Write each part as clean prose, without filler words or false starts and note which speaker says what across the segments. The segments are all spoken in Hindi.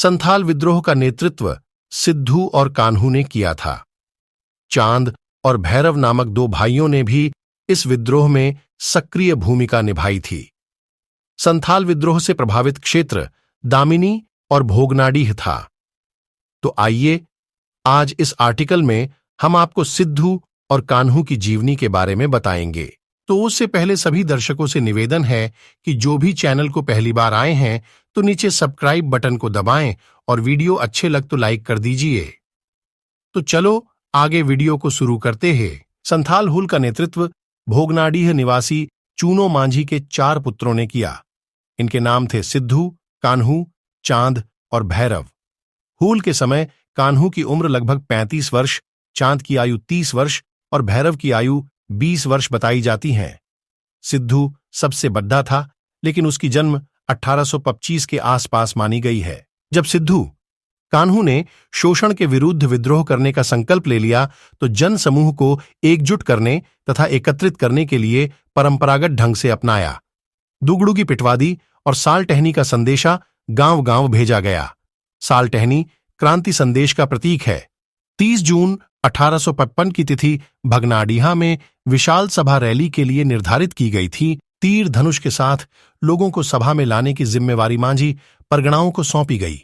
Speaker 1: संथाल विद्रोह का नेतृत्व सिद्धू और कान्हू ने किया था। चांद और भैरव नामक दो भाइयों ने भी इस विद्रोह में सक्रिय भूमिका निभाई थी। संथाल विद्रोह से प्रभावित क्षेत्र दामिनी और भोगनाडीह था। तो आइए आज इस आर्टिकल में हम आपको सिद्धू और कान्हू की जीवनी के बारे में बताएंगे। तो उससे पहले सभी दर्शकों से निवेदन है कि जो भी चैनल को पहली बार आए हैं तो नीचे सब्सक्राइब बटन को दबाएं और वीडियो अच्छे लग तो लाइक कर दीजिए। तो चलो आगे वीडियो को शुरू करते हैं। संथाल हुल का नेतृत्व भोगनाडीह निवासी चूनो मांझी के 4 पुत्रों ने किया। इनके नाम थे सिद्धू, कान्हू, चांद और भैरव। हुल के समय कान्हू की उम्र लगभग 35 वर्ष, चांद की आयु 30 वर्ष और भैरव की आयु 20 वर्ष बताई जाती हैं। सिद्धू सबसे बड़ा था, लेकिन उसकी जन्म 1825 के आसपास मानी गई है। जब सिद्धू कान्हू ने शोषण के विरुद्ध विद्रोह करने का संकल्प ले लिया तो जन समूह को एकजुट करने तथा एकत्रित करने के लिए परंपरागत ढंग से अपनाया। दुगड़ू की पिटवादी और साल टहनी का संदेशा गांव-गांव भेजा गया। साल टहनी क्रांति संदेश का प्रतीक है। 30 जून 1855 की तिथि भगनाडीहा में विशाल सभा रैली के लिए निर्धारित की गई थी। तीर धनुष के साथ लोगों को सभा में लाने की जिम्मेवारी मांझी परगनाओं को सौंपी गई।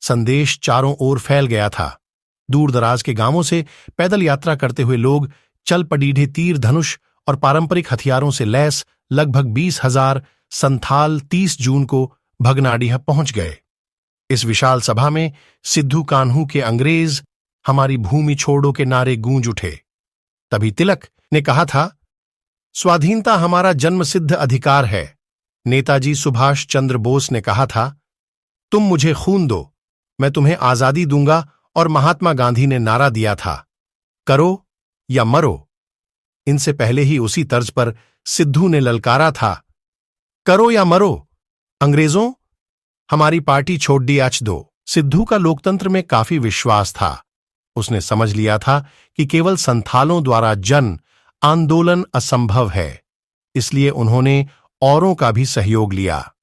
Speaker 1: संदेश चारों ओर फैल गया था। दूर दराज के गांवों से पैदल यात्रा करते हुए लोग चल पडीढ़े तीर धनुष और पारंपरिक हथियारों से लैस लगभग 20,000 संथाल 30 जून को भगनाडीहा पहुंच गए। इस विशाल सभा में सिद्धू कान्हू के अंग्रेज हमारी भूमि छोड़ो के नारे गूंज उठे। तभी तिलक ने कहा था, स्वाधीनता हमारा जन्मसिद्ध अधिकार है। नेताजी सुभाष चंद्र बोस ने कहा था, तुम मुझे खून दो, मैं तुम्हें आजादी दूंगा। और महात्मा गांधी ने नारा दिया था, करो या मरो। इनसे पहले ही उसी तर्ज पर सिद्धू ने ललकारा था, करो या मरो, अंग्रेजों हमारी पार्टी छोड़ दी आज दो। सिद्धू का लोकतंत्र में काफी विश्वास था। उसने समझ लिया था कि केवल संथालों द्वारा जन आंदोलन असंभव है, इसलिए उन्होंने औरों का भी सहयोग लिया।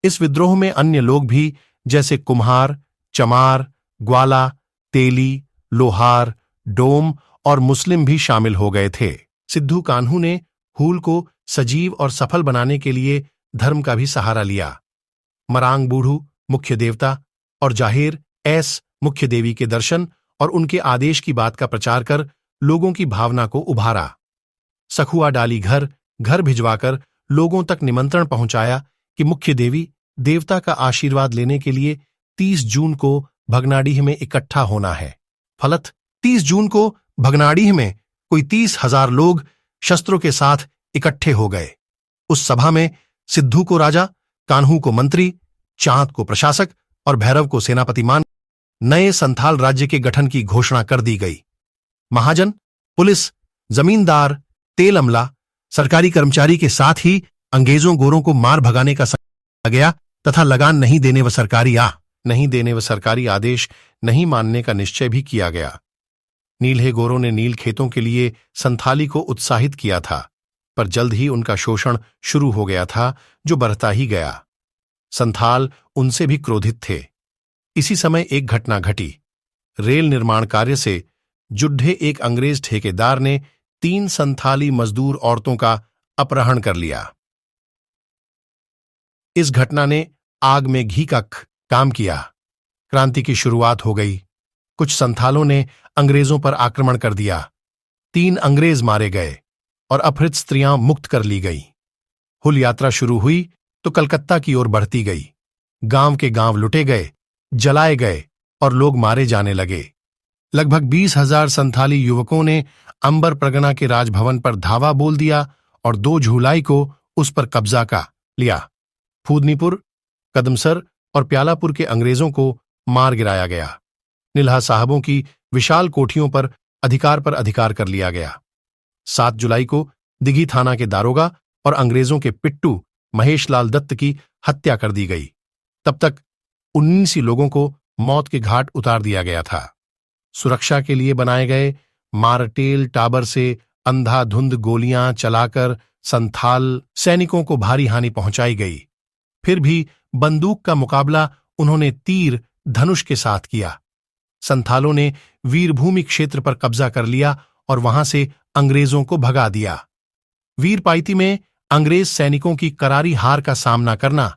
Speaker 1: इस विद्रोह में अन्य लोग भी जैसे कुम्हार, चमार, ग्वाला, तेली, लोहार, डोम और मुस्लिम भी शामिल हो गए थे। सिद्धू कान्हू ने हुल को सजीव और सफल बनाने के लिए धर्म का भी सहारा लिया। मरांग बूढ़ू मुख्य देवता और जाहिर ऐस मुख्य देवी के दर्शन और उनके आदेश की बात का प्रचार कर लोगों की भावना को उभारा। सखुआ डाली घर घर भिजवाकर लोगों तक निमंत्रण पहुंचाया कि मुख्य देवी देवता का आशीर्वाद लेने के लिए 30 जून को भगनाडीह में इकट्ठा होना है। फलत 30 जून को भगनाडीह में कोई 30,000 लोग शस्त्रों के साथ इकट्ठे हो गए। उस सभा में सिद्धू को राजा, कान्हू को मंत्री, चांद को प्रशासक और भैरव को सेनापति मान नए संथाल राज्य के गठन की घोषणा कर दी गई। महाजन, पुलिस, जमींदार, तेल अमला, सरकारी कर्मचारी के साथ ही अंग्रेजों गोरों को मार भगाने का संकल्प गया तथा लगान नहीं देने व सरकारी आदेश नहीं मानने का निश्चय भी किया गया। नील्हे गोरों ने नील खेतों के लिए संथाली को उत्साहित किया था, पर जल्द ही उनका शोषण शुरू हो गया था, जो बढ़ता ही गया। संथाल उनसे भी क्रोधित थे। इसी समय एक घटना घटी। रेल निर्माण कार्य से जुड्ढे एक अंग्रेज ठेकेदार ने 3 संथाली मजदूर औरतों का अपहरण कर लिया। इस घटना ने आग में घी का काम किया। क्रांति की शुरुआत हो गई। कुछ संथालों ने अंग्रेजों पर आक्रमण कर दिया। 3 अंग्रेज मारे गए और अपहृत स्त्रियां मुक्त कर ली गई। हुल यात्रा शुरू हुई तो कलकत्ता की ओर बढ़ती गई। गांव के गांव लुटे गए, जलाए गए और लोग मारे जाने लगे। लगभग 20,000 संथाली युवकों ने अंबर परगना के राजभवन पर धावा बोल दिया और 2 जुलाई को उस पर कब्जा का लिया। फूदनीपुर, कदमसर और प्यालापुर के अंग्रेजों को मार गिराया गया। निल्हा साहबों की विशाल कोठियों पर अधिकार कर लिया गया। 7 जुलाई को दिघी थाना के दारोगा और अंग्रेजों के पिट्टू महेशलाल दत्त की हत्या कर दी गई। तब तक 19 लोगों को मौत के घाट उतार दिया गया था। सुरक्षा के लिए बनाए गए मारटेल टाबर से अंधाधुंध गोलियां चलाकर संथाल सैनिकों को भारी हानि पहुंचाई गई। फिर भी बंदूक का मुकाबला उन्होंने तीर धनुष के साथ किया। संथालों ने वीरभूमि क्षेत्र पर कब्जा कर लिया और वहां से अंग्रेजों को भगा दिया। वीरपाइती में अंग्रेज सैनिकों की करारी हार का सामना करना,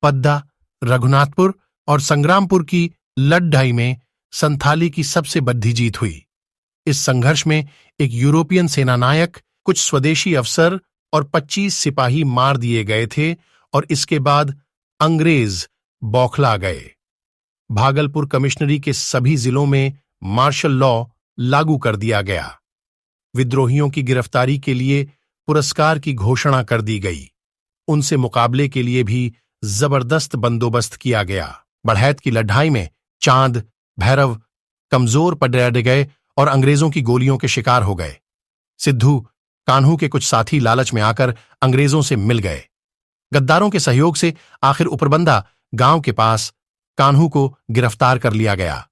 Speaker 1: पद्दा, रघुनाथपुर और संग्रामपुर की लड़ाई में संथाली की सबसे बड़ी जीत हुई। इस संघर्ष में एक यूरोपियन सेनानायक, कुछ स्वदेशी अफसर और 25 सिपाही मार दिए गए थे और इसके बाद अंग्रेज बौखला गए। भागलपुर कमिश्नरी के सभी जिलों में मार्शल लॉ लागू कर दिया गया। विद्रोहियों की गिरफ्तारी के लिए पुरस्कार की घोषणा कर दी गई। उनसे मुकाबले के लिए भी जबरदस्त बंदोबस्त किया गया। बढ़ैत की लड़ाई में चांद, भैरव कमजोर पड़ गए और अंग्रेजों की गोलियों के शिकार हो गए। सिद्धू, कान्हू के कुछ साथी लालच में आकर अंग्रेजों से मिल गए। गद्दारों के सहयोग से आखिर उपरबंदा गांव के पास कान्हू को गिरफ्तार कर लिया गया।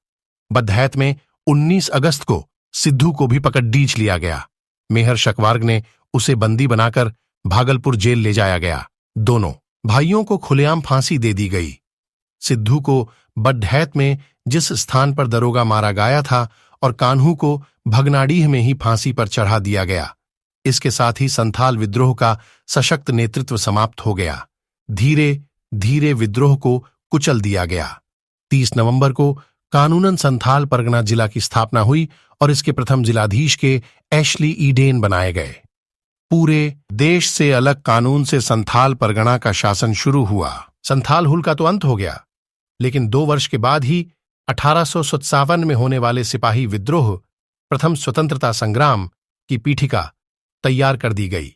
Speaker 1: बद्धैत में 19 अगस्त को सिद्धू को भी पकड़ डीच लिया गया। मेहर शकवार्ग ने उसे बंदी बनाकर भागलपुर जेल ले जाया गया। दोनों भाइयों को खुलेआम फांसी दे दी गई। सिद्धू को बद्धैत में जिस स्थान पर दरोगा मारा गया था और कान्हू को भगनाडीह में ही फांसी पर चढ़ा दिया गया। इसके साथ ही संथाल विद्रोह का सशक्त नेतृत्व समाप्त हो गया। धीरे धीरे विद्रोह को कुचल दिया गया। 30 नवंबर को कानूनन संथाल परगना जिला की स्थापना हुई और इसके प्रथम जिलाधीश के एशली ईडेन बनाए गए। पूरे देश से अलग कानून से संथाल परगना का शासन शुरू हुआ। संथाल हुल का तो अंत हो गया, लेकिन 2 वर्ष के बाद ही 1857 में होने वाले सिपाही विद्रोह, प्रथम स्वतंत्रता संग्राम की पीठिका तैयार कर दी गई।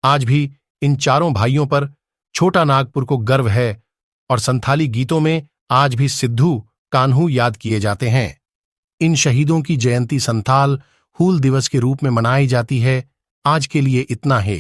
Speaker 1: आज भी इन चारों भाइयों पर छोटा नागपुर को गर्व है और संथाली गीतों में आज भी सिद्धू, कान्हू याद किए जाते हैं। इन शहीदों की जयंती संथाल हूल दिवस के रूप में मनाई जाती है। आज के लिए इतना है।